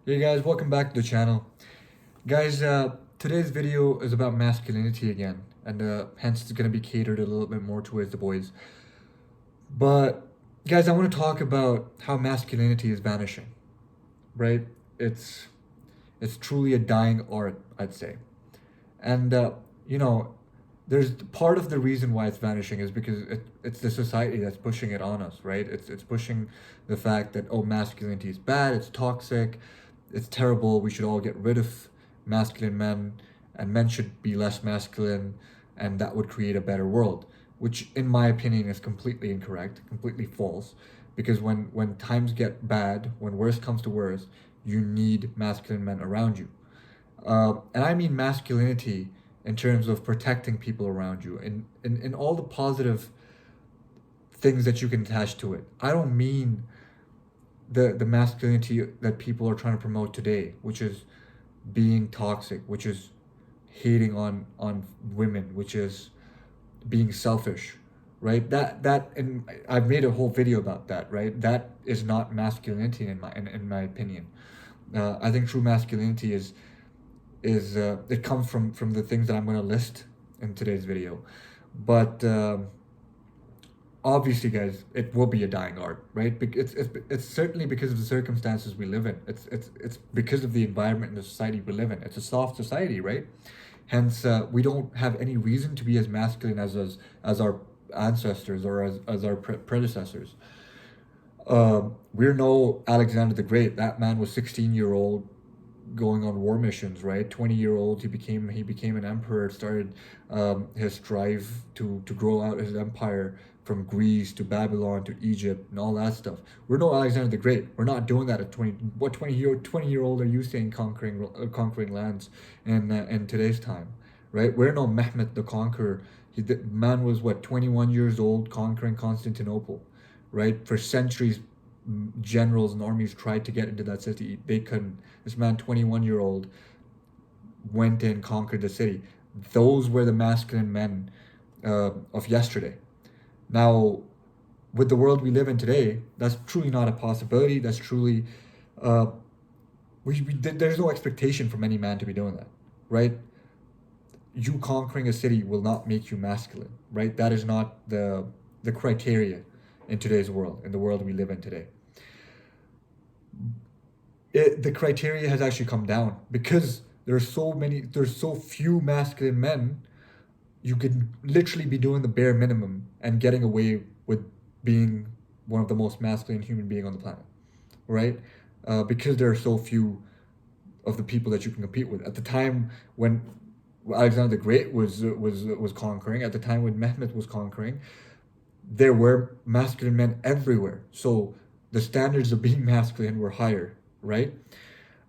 Hey guys, welcome back to the channel. Guys, today's video is about masculinity again, and hence it's going to be catered a little bit more towards the boys. But guys, I want to talk about how masculinity is vanishing, right? It's it's truly a dying art, I'd say. And you know, there's part of the reason why it's vanishing is because it's the society that's pushing it on us, right? It's pushing the fact that masculinity is bad, it's toxic, it's terrible. We should all get rid of masculine men, and men should be less masculine, and that would create a better world. Which, in my opinion, is completely incorrect, completely false. Because when times get bad, when worst comes to worst, you need masculine men around you. And I mean masculinity in terms of protecting people around you and all the positive things that you can attach to it. I don't mean the masculinity that people are trying to promote today, which is being toxic, which is hating on women, which is being selfish, right? That and I've made a whole video about that, right? That is not masculinity in my opinion. I think true masculinity is it comes from the things that I'm going to list in today's video. But obviously, guys, it will be a dying art, right? It's certainly because of the circumstances we live in. It's because of the environment and the society we live in. It's a soft society, right? Hence, we don't have any reason to be as masculine as our ancestors or as our predecessors. We're no Alexander the Great. That man was 16-year-old going on war missions, right? 20-year-old, he became an emperor, started his strive to grow out his empire from Greece to Babylon to Egypt and all that stuff. We're no Alexander the Great. We're not doing that at 20. What 20-year-old are you saying conquering lands in today's time, right? We're no Mehmet the Conqueror. The man was what, 21 years old, conquering Constantinople, right? For centuries, generals and armies tried to get into that city. They couldn't. This man, 21-year-old, went in, conquered the city. Those were the masculine men of yesterday. Now, with the world we live in today, that's truly not a possibility. That's truly, uh, there's no expectation from any man to be doing that, right? You conquering a city will not make you masculine, right? That is not the criteria in today's world, in the world we live in today. The criteria has actually come down because there's so few masculine men. You could literally be doing the bare minimum and getting away with being one of the most masculine human being on the planet, right? Because there are so few of the people that you can compete with. At the time when Alexander the Great was conquering, at the time when Mehmet was conquering, there were masculine men everywhere. So the standards of being masculine were higher, right?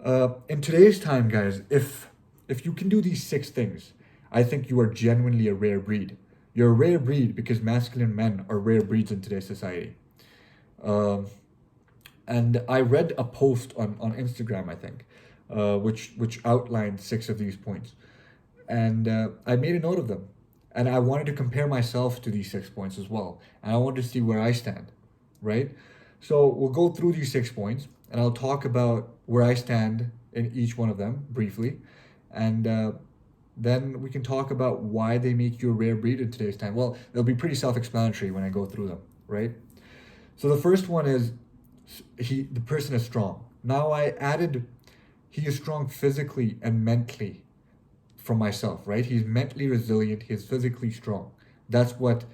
In today's time, guys, if you can do these six things, I think you are genuinely a rare breed. You're a rare breed because masculine men are rare breeds in today's society. Um, and I read a post on Instagram, I think, which outlined six of these points, and I made a note of them, and I wanted to compare myself to these 6 points as well, and I wanted to see where I stand, right? So we'll go through these 6 points, and I'll talk about where I stand in each one of them briefly, and then we can talk about why they make you a rare breed in today's time. Well, they'll be pretty self-explanatory when I go through them, right? So the first one is the person is strong. Now I added he is strong physically and mentally from myself, right? He's mentally resilient. He's physically strong. That's what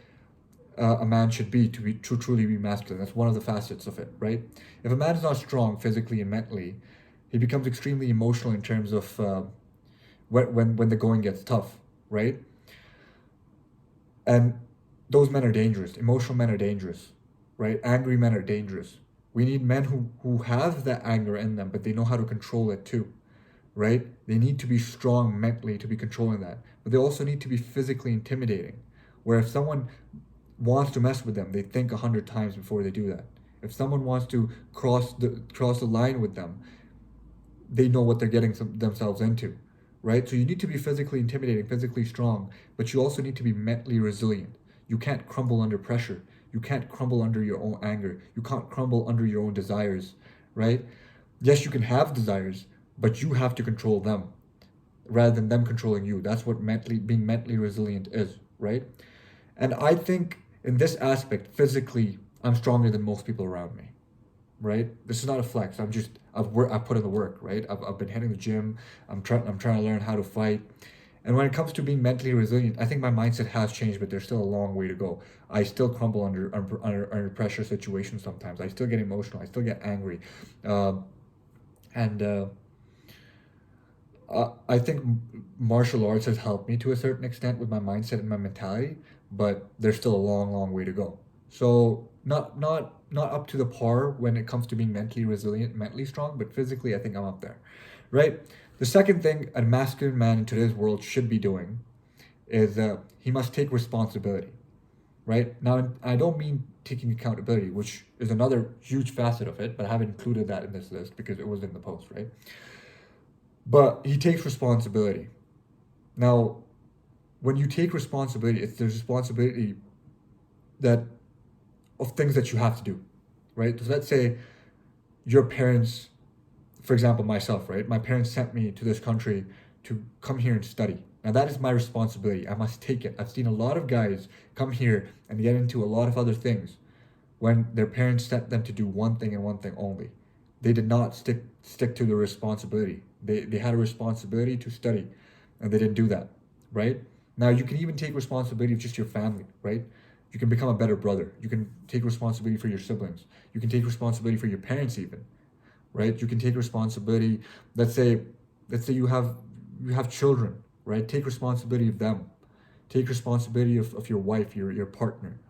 a man should be to truly be masculine. That's one of the facets of it, right? If a man is not strong physically and mentally, he becomes extremely emotional in terms of when the going gets tough, right? And those men are dangerous. Emotional men are dangerous, right? Angry men are dangerous. We need men who have that anger in them, but they know how to control it too, right? They need to be strong mentally to be controlling that, but they also need to be physically intimidating. Where if someone wants to mess with them, they think 100 times before they do that. If someone wants to cross the line with them, they know what they're getting themselves into, right? So you need to be physically intimidating, physically strong, but you also need to be mentally resilient. You can't crumble under pressure. You can't crumble under your own anger. You can't crumble under your own desires, right? Yes, you can have desires, but you have to control them rather than them controlling you. That's what being mentally resilient is, right? And I think in this aspect, physically, I'm stronger than most people around me, right? This is not a flex. I've put in the work, right? I've been hitting the gym. I'm trying to learn how to fight. And when it comes to being mentally resilient, I think my mindset has changed, but there's still a long way to go. I still crumble under pressure situations sometimes. I still get emotional. I still get angry, uh, and I think martial arts has helped me to a certain extent with my mindset and my mentality, but there's still a long, long way to go. So not up to the par when it comes to being mentally resilient, mentally strong, but physically, I think I'm up there, right? The second thing a masculine man in today's world should be doing is he must take responsibility, right? Now, I don't mean taking accountability, which is another huge facet of it, but I haven't included that in this list because it was in the post, right? But he takes responsibility. Now, when you take responsibility, it's the responsibility that of things that you have to do, right? So let's say your parents, for example, myself, right? My parents sent me to this country to come here and study. Now that is my responsibility. I must take it. I've seen a lot of guys come here and get into a lot of other things when their parents sent them to do one thing and one thing only. They did not stick to the responsibility. They had a responsibility to study and they didn't do that, right? Now you can even take responsibility of just your family, right? You can become a better brother. You can take responsibility for your siblings. You can take responsibility for your parents even, right? You can take responsibility. Let's say let's say you have children, right? Take responsibility of them. Take responsibility of your wife, your partner,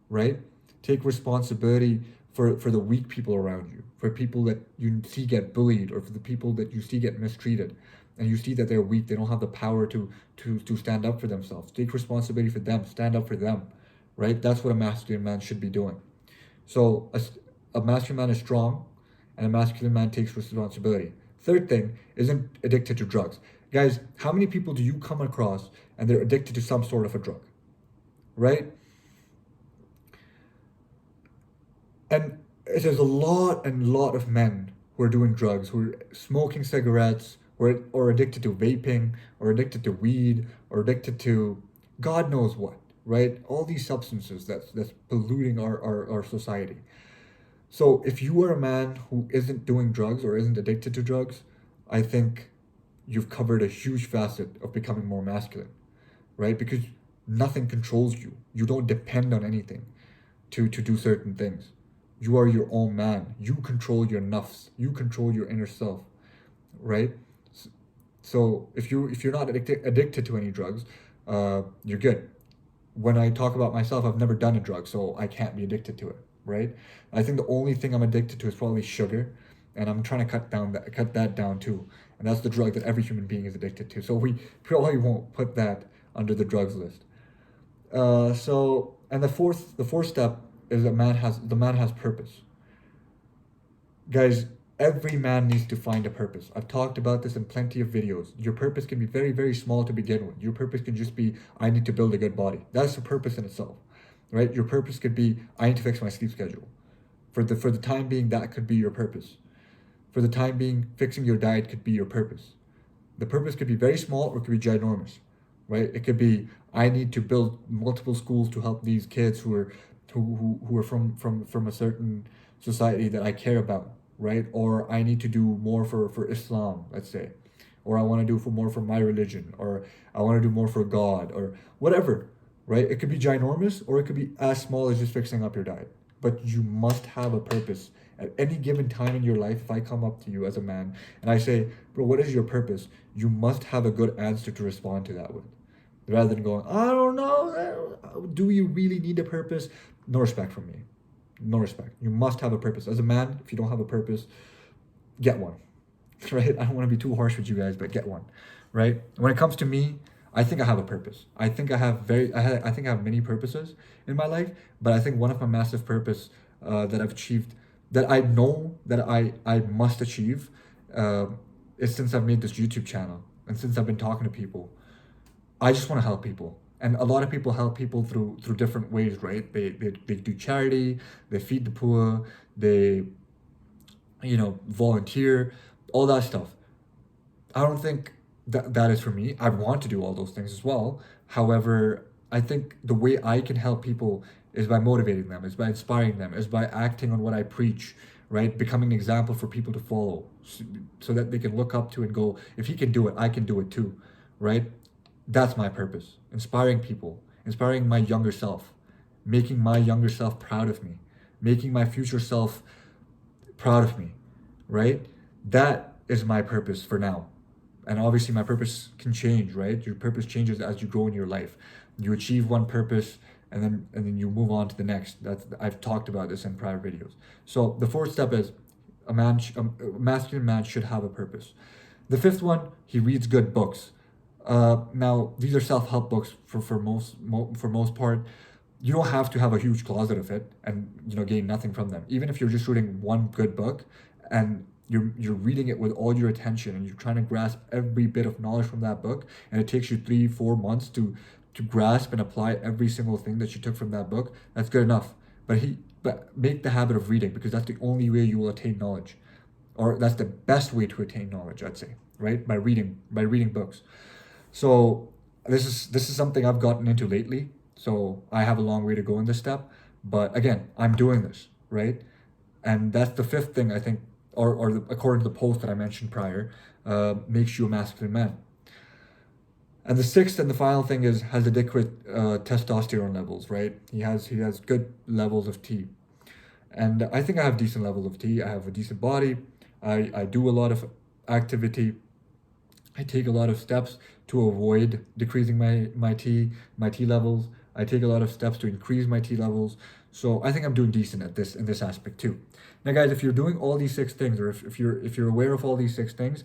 right? Take responsibility for the weak people around you, for people that you see get bullied, or for the people that you see get mistreated, and you see that they're weak, they don't have the power to stand up for themselves. Take responsibility for them, stand up for them, right? That's what a masculine man should be doing. So a masculine man is strong, and a masculine man takes responsibility. Third thing, isn't addicted to drugs. Guys, how many people do you come across and they're addicted to some sort of a drug, right? And there's a lot and lot of men who are doing drugs, who are smoking cigarettes, or addicted to vaping, or addicted to weed, or addicted to God knows what, right? All these substances that's polluting our society. So if you are a man who isn't doing drugs or isn't addicted to drugs, I think you've covered a huge facet of becoming more masculine, right? Because nothing controls you. You don't depend on anything to do certain things. You are your own man. You control your nafs. You control your inner self, right? So if you're not addicted to any drugs, you're good. When I talk about myself, I've never done a drug, so I can't be addicted to it, right? I think the only thing I'm addicted to is probably sugar, and I'm trying to cut that down too. And that's the drug that every human being is addicted to. So we probably won't put that under the drugs list. And the fourth step is the man has purpose. Guys, every man needs to find a purpose. I've talked about this in plenty of videos. Your purpose can be very, very small to begin with. Your purpose can just be, I need to build a good body. That's a purpose in itself, right? Your purpose could be, I need to fix my sleep schedule. For the time being, that could be your purpose. For the time being, fixing your diet could be your purpose. The purpose could be very small or it could be ginormous, right? It could be, I need to build multiple schools to help these kids who are from a certain society that I care about, right? Or I need to do more for Islam, let's say. Or I want to do more for my religion, or I want to do more for God, or whatever, right? It could be ginormous or it could be as small as just fixing up your diet. But you must have a purpose. At any given time in your life, if I come up to you as a man and I say, bro, what is your purpose? You must have a good answer to respond to that with. Rather than going, I don't know, do you really need a purpose? No respect from me. No respect. You must have a purpose. As a man, if you don't have a purpose, get one. Right? I don't want to be too harsh with you guys, but get one. Right? When it comes to me, I think I have a purpose. I think I think I have many purposes in my life, but I think one of my massive purpose that I've achieved, that I know that I must achieve, uh, is since I've made this YouTube channel and since I've been talking to people. I just want to help people. And a lot of people help people through different ways, right? They do charity, they feed the poor, they volunteer, all that stuff. I don't think that is for me. I want to do all those things as well. However, I think the way I can help people is by motivating them, is by inspiring them, is by acting on what I preach, right? Becoming an example for people to follow, so that they can look up to and go, if he can do it, I can do it too, right? That's my purpose. Inspiring people, inspiring my younger self, making my younger self proud of me, making my future self proud of me, right? That is my purpose for now. And obviously, my purpose can change, right? Your purpose changes as you grow in your life. You achieve one purpose, and then you move on to the next. I've talked about this in prior videos. So the fourth step is a masculine man should have a purpose. The fifth one, he reads good books. Now these are self-help books for most part. You don't have to have a huge closet of it and gain nothing from them. Even if you're just reading one good book and you're reading it with all your attention and you're trying to grasp every bit of knowledge from that book, and it takes you 3-4 months to grasp and apply every single thing that you took from that book, that's good enough. But make the habit of reading, because that's the only way you will attain knowledge, or that's the best way to attain knowledge, I'd say, right? By reading books. So this is something I've gotten into lately. So I have a long way to go in this step, but again, I'm doing this, right? And that's the fifth thing, I think, according to the post that I mentioned prior, makes you a masculine man. And the sixth and the final thing is has adequate testosterone levels, right? He has good levels of T, and I think I have decent levels of T. I have a decent body. I do a lot of activity. I take a lot of steps to avoid decreasing my T levels. I take a lot of steps to increase my T levels. So I think I'm doing decent at this in this aspect too. Now, guys, if you're doing all these six things, or if you're aware of all these six things,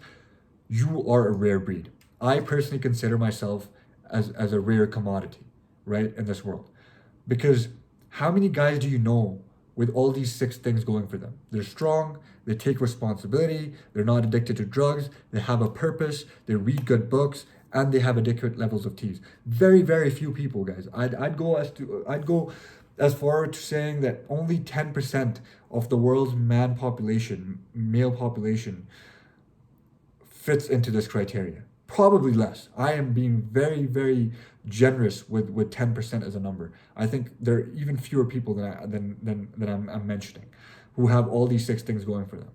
you are a rare breed. I personally consider myself as a rare commodity, right, in this world. Because how many guys do you know with all these six things going for them? They're strong, they take responsibility, they're not addicted to drugs, they have a purpose, they read good books, and they have adequate levels of T's. Very, very few people, guys. I'd go as far to saying that only 10% of the world's male population, fits into this criteria. Probably less. I am being very, very generous with 10% as a number. I think there are even fewer people than I'm mentioning who have all these six things going for them.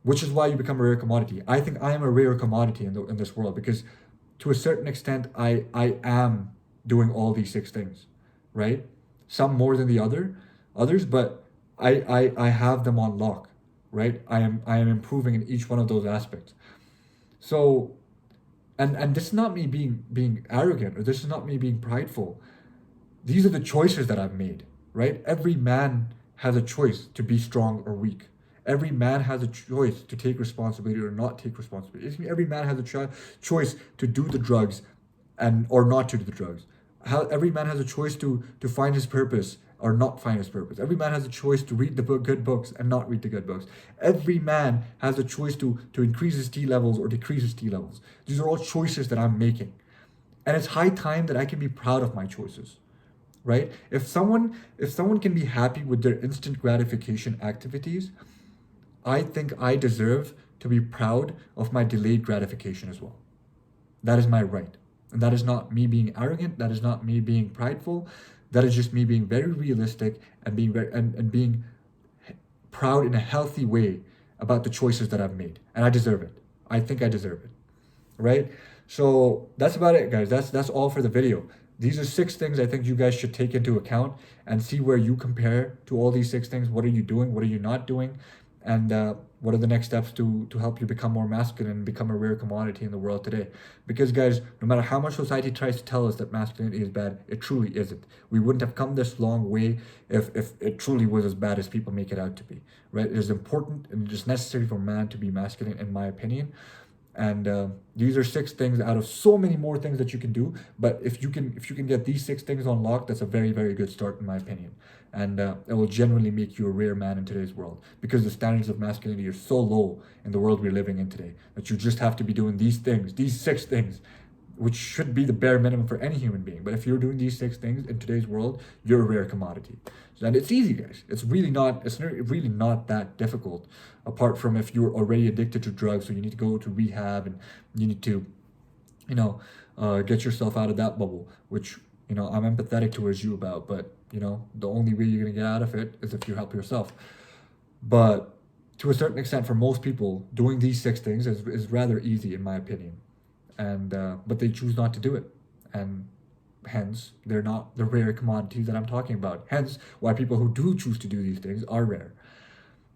Which is why you become a rare commodity. I think I am a rare commodity in this world, because to a certain extent I am doing all these six things, right? Some more than the others, but I have them on lock, right? I am improving in each one of those aspects. So, and this is not me being arrogant, or this is not me being prideful. These are the choices that I've made, right? Every man has a choice to be strong or weak. Every man has a choice to take responsibility or not take responsibility. Every man has a choice to do the drugs and or not to do the drugs. Every man has a choice to find his purpose or not find his purpose. Every man has a choice to read the good books and not read the good books. Every man has a choice to increase his T levels or decrease his T levels. These are all choices that I'm making. And it's high time that I can be proud of my choices, right? If someone can be happy with their instant gratification activities, I think I deserve to be proud of my delayed gratification as well. That is my right. And that is not me being arrogant. That is not me being prideful. That is just me being very realistic and being proud in a healthy way about the choices that I've made. And I deserve it. I think I deserve it. Right? So that's about it, guys. That's all for the video. These are six things I think you guys should take into account and see where you compare to all these six things. What are you doing? What are you not doing? And what are the next steps to help you become more masculine and become a rare commodity in the world today? Because, guys, no matter how much society tries to tell us that masculinity is bad, it truly isn't. We wouldn't have come this long way if it truly was as bad as people make it out to be, right? It is important and it is necessary for man to be masculine, in my opinion. And these are six things out of so many more things that you can do. But if you can get these six things unlocked, that's a very, very good start, in my opinion. And it will genuinely make you a rare man in today's world, because the standards of masculinity are so low in the world we're living in today that you just have to be doing these things, these six things, which should be the bare minimum for any human being. But if you're doing these 6 things in today's world, you're a rare commodity. And it's easy, guys. It's really not that difficult. Apart from if you're already addicted to drugs, so you need to go to rehab and you need to, you know, get yourself out of that bubble, which, I'm empathetic towards you about. But the only way you're gonna get out of it is if you help yourself. But to a certain extent, for most people, doing these 6 things is rather easy, in my opinion. And but they choose not to do it, and hence they're not the rare commodities that I'm talking about. Hence why people who do choose to do these things are rare.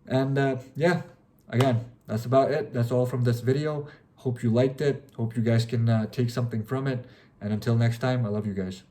And yeah, again, that's about it. That's all from this video. Hope you liked it. Hope you guys can take something from it. And until next time, I love you guys.